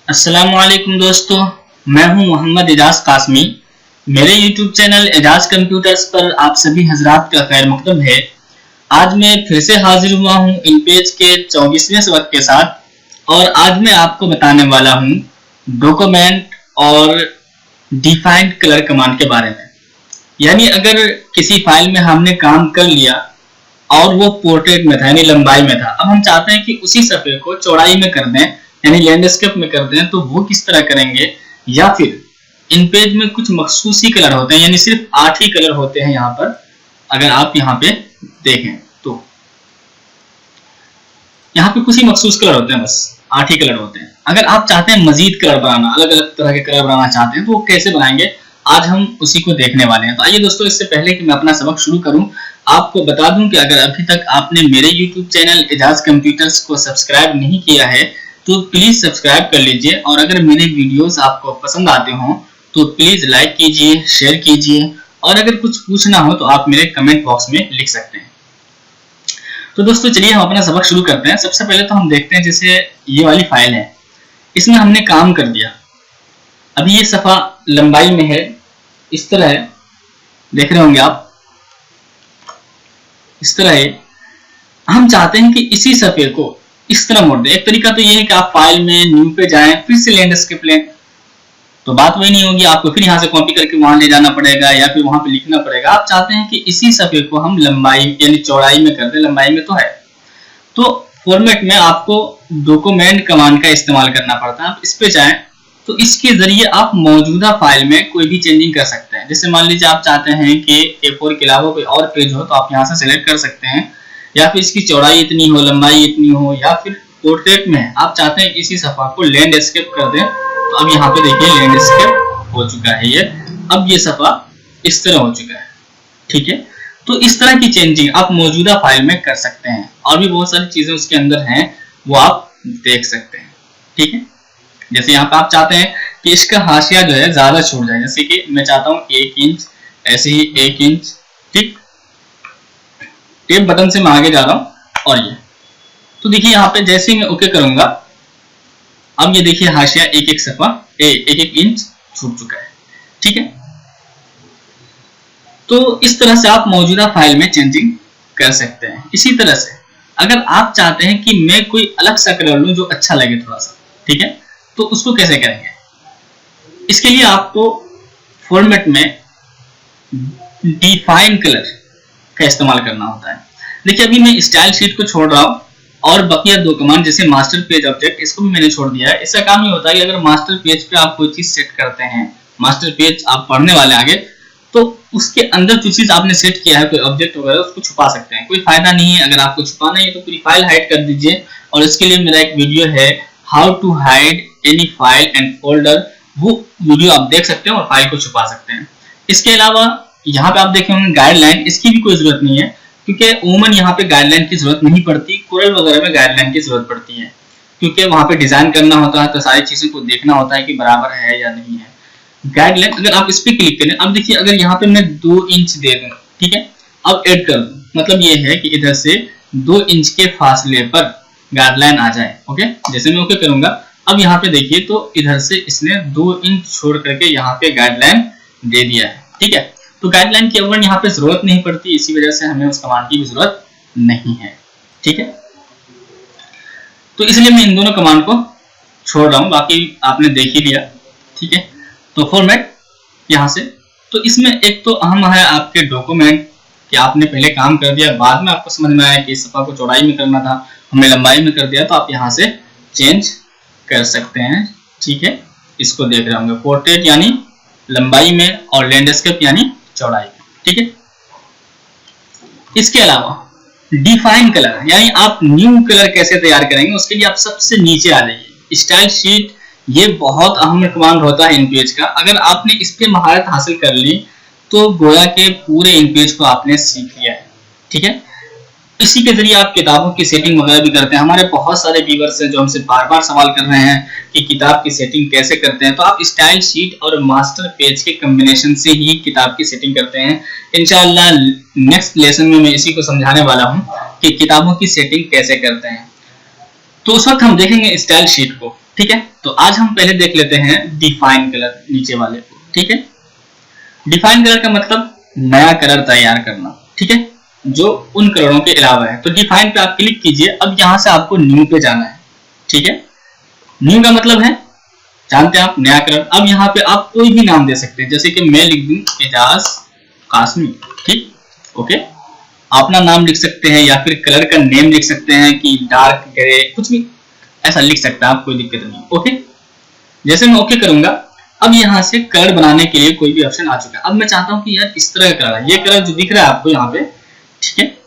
अस्सलामुअलैकुम दोस्तों, मैं हूं मोहम्मद एजाज कासमी। मेरे YouTube चैनल एजाज कंप्यूटर्स पर आप सभी हजरात का खैर मकदम है। आज मैं फिर से हाजिर हुआ हूं InPage के 24वें सबक के साथ और आज मैं आपको बताने वाला हूं डॉक्यूमेंट और डिफाइंड कलर कमांड के बारे में। यानी अगर किसी फाइल में हमने काम कर लिया और वो पोर्ट्रेट में था यानी लंबाई में था, अब हम चाहते हैं कि उसी सफ़े को चौड़ाई में कर दें यानी लैंडस्केप में कर दें, तो वो किस तरह करेंगे। या फिर InPage में कुछ मखसूस ही कलर होते हैं, यानी सिर्फ 8 ही कलर होते हैं यहाँ पर। अगर आप यहाँ पे देखें तो यहाँ पे कुछ ही मखसूस कलर होते हैं, बस 8 ही कलर होते हैं। अगर आप चाहते हैं मजीद कलर बनाना, अलग अलग तरह के कलर बनाना चाहते हैं, तो वो कैसे बनाएंगे, आज हम उसी को देखने वाले हैं। तो आइए दोस्तों, इससे पहले कि मैं अपना सबक शुरू करूं, आपको बता दूं कि अगर अभी तक आपने मेरे YouTube चैनल एजाज कंप्यूटर्स को सब्सक्राइब नहीं किया है तो प्लीज सब्सक्राइब कर लीजिए, और अगर मेरे वीडियोस आपको पसंद आते हो तो प्लीज लाइक कीजिए, शेयर कीजिए, और अगर कुछ पूछना हो तो आप मेरे कमेंट बॉक्स में लिख सकते हैं। तो दोस्तों चलिए हम अपना सबक शुरू करते हैं। सबसे पहले तो हम देखते हैं, जैसे ये वाली फाइल है, इसमें हमने काम कर दिया। अभी ये सफ़ा लंबाई में है, इस तरह है, देख रहे होंगे आप, इस तरह है। हम चाहते हैं कि इसी सफ़े को इस तरह मोड़ दें। एक तरीका तो ये है कि आप फाइल में न्यू पे जाएं, फिर से लैंडस्केप लें, तो बात वही नहीं होगी, आपको फिर यहाँ से कॉपी करके वहां ले जाना पड़ेगा या फिर वहां पे लिखना पड़ेगा। आप चाहते हैं कि इसी सफ़े को हम लंबाई यानी चौड़ाई में कर दें। लंबाई में तो है, तो फॉर्मेट में आपको डॉक्यूमेंट कमांड का इस्तेमाल करना पड़ता है। आप इस पे जाएं तो इसके जरिए आप मौजूदा फाइल में कोई भी चेंजिंग कर सकते हैं। जैसे मान लीजिए आप चाहते हैं कि A4 के अलावा कोई और पेज हो, तो आप यहाँ से सिलेक्ट कर सकते हैं, या फिर इसकी चौड़ाई इतनी हो, लंबाई इतनी हो, या फिर पोर्ट्रेट में आप चाहते हैं इसी सफ़ा को लैंडस्केप कर दें। तो अब यहाँ पे देखिए लैंडस्केप हो चुका है ये। अब ये सफ़ा इस तरह हो चुका है, ठीक है। तो इस तरह की चेंजिंग आप मौजूदा फाइल में कर सकते हैं, और भी बहुत सारी चीजें उसके अंदर हैं, वो आप देख सकते हैं, ठीक है। जैसे यहाँ पे आप चाहते हैं कि इसका हाशिया जो है ज्यादा छूट जाए, जैसे कि मैं चाहता हूँ 1 इंच, ऐसे ही 1 इंच, ठीक। टेप बटन से मैं आगे जा रहा हूँ, और ये तो देखिए यहाँ पे जैसे ही मैं ओके करूंगा, अब ये देखिए हाशिया एक एक इंच छूट चुका है, ठीक है। तो इस तरह से आप मौजूदा फाइल में चेंजिंग कर सकते हैं। इसी तरह से अगर आप चाहते हैं कि मैं कोई अलग सा कलर लूं जो अच्छा लगे थोड़ा सा, ठीक है, तो उसको कैसे करेंगे। इसके लिए आपको फॉर्मेट में डिफाइन कलर का इस्तेमाल करना होता है। देखिए अभी मैं स्टाइल शीट को छोड़ रहा हूं, और बकिया 2 कमांड जैसे मास्टर पेज ऑब्जेक्ट, इसको भी मैंने छोड़ दिया है। इसका काम ये होता है कि अगर मास्टर पेज पे आप कोई चीज सेट करते हैं, मास्टर पेज आप पढ़ने वाले आगे, तो उसके अंदर जो चीज आपने सेट किया है, कोई ऑब्जेक्ट वगैरह, उसको छुपा सकते हैं। कोई फायदा नहीं है, अगर आपको छुपाना है तो पूरी फाइल हाइड कर दीजिए, और इसके लिए मेरा एक वीडियो है, how to hide any file and folder, वो वीडियो आप देख सकते हैं और फाइल को छुपा सकते हैं। इसके अलावा यहाँ पे आप देखेंगे गाइडलाइन, इसकी भी कोई जरूरत नहीं है, क्योंकि उमूमन यहाँ पे गाइडलाइन की जरूरत नहीं पड़ती। कोरल वगैरह में गाइडलाइन की जरूरत पड़ती है, क्योंकि वहां पे डिजाइन करना होता है, तो सारी चीजों को देखना होता है कि बराबर है या नहीं है। गाइडलाइन अगर आप इस पे क्लिक करें, अब देखिए अगर यहाँ पे मैं 2 इंच दे दूं, ठीक है, अब ऐड कर दूं, मतलब ये है कि इधर से 2 इंच के फासले पर गाइडलाइन आ जाए, ओके। जैसे मैं ओके करूंगा, अब यहाँ पे देखिए तो इधर से इसने 2 इंच छोड़ करके यहाँ पे गाइडलाइन दे दिया है, ठीक है। तो गाइडलाइन की अवर्ण यहाँ पे जरूरत नहीं पड़ती, इसी वजह से हमें उस कमांड की भी जरूरत नहीं है, ठीक है। तो इसलिए मैं इन दोनों कमांड को छोड़ रहा हूं, बाकी आपने देख ही लिया, ठीक है। तो फॉर्मेट यहाँ से, तो इसमें एक तो अहम है आपके डॉक्यूमेंट, कि आपने पहले काम कर दिया, बाद में आपको समझ में आया कि इस सफ़ा को चौड़ाई में करना था, हमने लंबाई में कर दिया, तो आप यहाँ से चेंज कर सकते हैं, ठीक है। इसको देख रहे होंगे, पोर्ट्रेट यानी लंबाई में और लैंडस्केप यानी चौड़ाई में, ठीक है। इसके अलावा डिफाइन कलर, यानी आप न्यू कलर कैसे तैयार करेंगे, उसके लिए आप सबसे नीचे आ जाइए, स्टाइल शीट। ये बहुत अहम कमांड होता है InPage का। अगर आपने इस पे महारत हासिल कर ली तो गोया के पूरे InPage को आपने सीख लिया है, ठीक है। इसी के जरिए आप किताबों की सेटिंग वगैरह भी करते हैं। हमारे बहुत सारे व्यूअर्स हैं जो हमसे बार बार सवाल कर रहे हैं कि किताब की सेटिंग कैसे करते हैं, तो आप स्टाइल शीट और मास्टर पेज के कॉम्बिनेशन से ही किताब की सेटिंग करते हैं। इंशाअल्लाह नेक्स्ट लेसन में मैं इसी को समझाने वाला हूं कि किताबों की सेटिंग कैसे करते हैं। तो उस वक्त हम देखेंगे स्टाइल शीट को, ठीक है, तो आज हम पहले देख लेते हैं डिफाइन कलर नीचे वाले को। ठीक है, डिफाइन कलर का मतलब नया कलर तैयार करना, ठीक है, जो उन कलरों के अलावा है। तो डिफाइन पे आप क्लिक कीजिए। अब यहां से आपको न्यू पे जाना है। ठीक है, न्यू का मतलब है, जानते हैं आप, नया कलर। अब यहाँ पे आप कोई भी नाम दे सकते हैं, जैसे कि मैं लिख दूं एजाज कासमी। ठीक, ओके, अपना नाम लिख सकते हैं या फिर कलर का नेम लिख सकते हैं कि डार्क ग्रे, कुछ भी ऐसा लिख सकता है आप, कोई दिक्कत नहीं। ओके, जैसे मैं ओके करूंगा, अब यहाँ से कलर बनाने के लिए कोई भी ऑप्शन आ चुका है। अब मैं चाहता हूं कि यार इस तरह का कलर है, ये कलर जो दिख रहा है आपको यहाँ पे, ठीक है,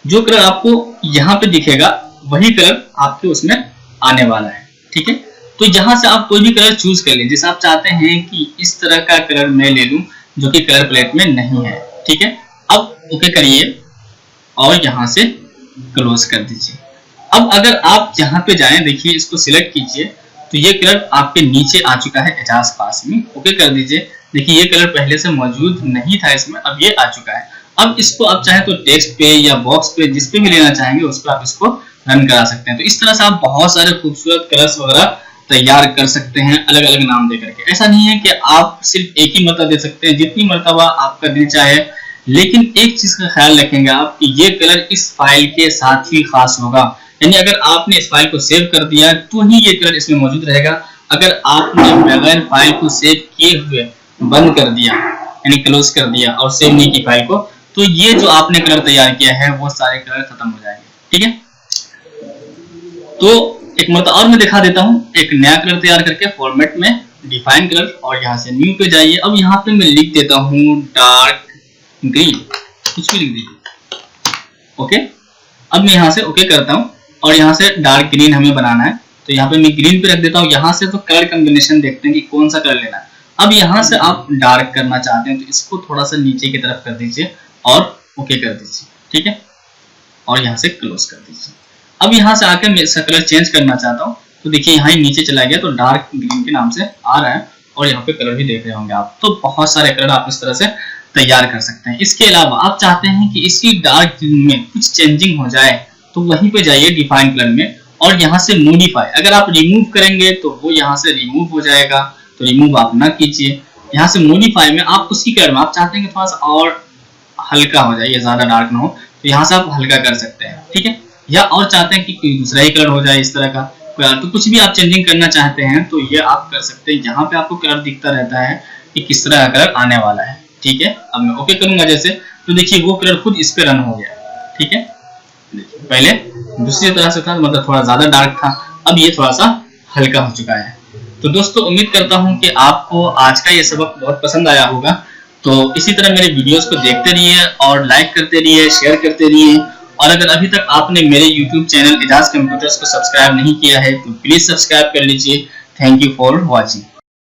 जो कलर आपको यहाँ पे दिखेगा वही कलर आपके उसमें आने वाला है। ठीक है, तो यहाँ से आप कोई भी कलर चूज कर लें, जैसे आप चाहते हैं कि इस तरह का कलर मैं ले लूं जो कि कलर प्लेट में नहीं है। ठीक है, अब ओके करिए और यहाँ से क्लोज कर दीजिए। अब अगर आप यहाँ पे जाएं, देखिए इसको सिलेक्ट कीजिए, तो ये कलर आपके नीचे आ चुका है एजाज कासमी। ओके कर दीजिए। देखिए ये कलर पहले से मौजूद नहीं था इसमें, अब ये आ चुका है। अब इसको आप चाहे तो टेक्स्ट पे या बॉक्स पे जिस पे भी लेना चाहेंगे उस पर आप इसको रन करा सकते हैं। तो इस तरह से आप बहुत सारे खूबसूरत कलर्स वगैरह तैयार कर सकते हैं अलग अलग नाम देकर के। ऐसा नहीं है कि आप सिर्फ एक ही मरतबा दे सकते हैं, जितनी मरतबा आपका दिल चाहे, लेकिन एक चीज का ख्याल रखेंगे आप कि ये कलर इस फाइल के साथ ही खास होगा। यानी अगर आपने इस फाइल को सेव कर दिया तो ही ये कलर इसमें मौजूद रहेगा। अगर आपने बगैर फाइल को सेव किए हुए बंद कर दिया, यानी क्लोज कर दिया और सेव नहीं की फाइल को, तो ये जो आपने कलर तैयार किया है वो सारे कलर खत्म हो जाएंगे। ठीक है, तो एक मरतबा और मैं दिखा देता हूँ, एक नया कलर तैयार करके फॉर्मेट में डिफाइन कलर और यहाँ से न्यू पे जाइए। अब यहाँ पे मैं लिख देता हूँ डार्क ग्रीन, कुछ भी लिख दीजिए। ओके, अब मैं यहाँ से ओके करता हूँ और यहाँ से डार्क ग्रीन हमें बनाना है, तो यहाँ पे मैं ग्रीन पे रख देता हूँ। यहाँ से तो कलर कॉम्बिनेशन देखते हैं कि कौन सा कलर लेना है। अब यहाँ से आप डार्क करना चाहते हैं तो इसको थोड़ा सा नीचे की तरफ कर दीजिए और ओके कर दीजिए। ठीक है, और यहाँ से क्लोज कर दीजिए। अब यहाँ से आकर मैं इसका कलर चेंज करना चाहता हूँ, तो देखिए यहाँ नीचे चला गया, तो डार्क ग्रीन के नाम से आ रहा है और यहाँ पे कलर भी देख रहे होंगे आप। तो बहुत सारे कलर आप इस तरह से तैयार कर सकते हैं। इसके अलावा आप चाहते हैं कि इसकी डार्क ग्रीन में कुछ चेंजिंग हो जाए, तो वहीं पे जाइए डिफाइन कलर में और यहाँ से मॉडिफाई। अगर आप रिमूव करेंगे तो वो यहाँ से रिमूव हो जाएगा, तो रिमूव आप ना कीजिए। यहाँ से मॉडिफाई में आप उसी कलर में आप चाहते हैं कि थोड़ा सा और हल्का हो जाए, ज्यादा डार्क ना हो, तो यहाँ से आप हल्का कर सकते हैं। ठीक है, या और चाहते हैं कि कोई दूसरा ही कलर हो जाए इस तरह का, तो कुछ भी आप चेंजिंग करना चाहते हैं तो ये आप कर सकते हैं। यहाँ पे आपको कलर दिखता रहता है कि किस तरह का कलर आने वाला है। ठीक है, अब मैं ओके करूंगा जैसे, तो देखिए वो कलर खुद इस पे रन हो गया। ठीक है, देखिए पहले दूसरी तरह से था, मतलब थोड़ा ज्यादा डार्क था, अब ये थोड़ा सा हल्का हो चुका है। तो दोस्तों उम्मीद करता हूं कि आपको आज का ये सबक बहुत पसंद आया होगा। तो इसी तरह मेरे वीडियोस को देखते रहिए और लाइक करते रहिए, शेयर करते रहिए। और अगर अभी तक आपने मेरे YouTube चैनल एजाज कंप्यूटर्स को सब्सक्राइब नहीं किया है तो प्लीज सब्सक्राइब कर लीजिए। Thank you for watching.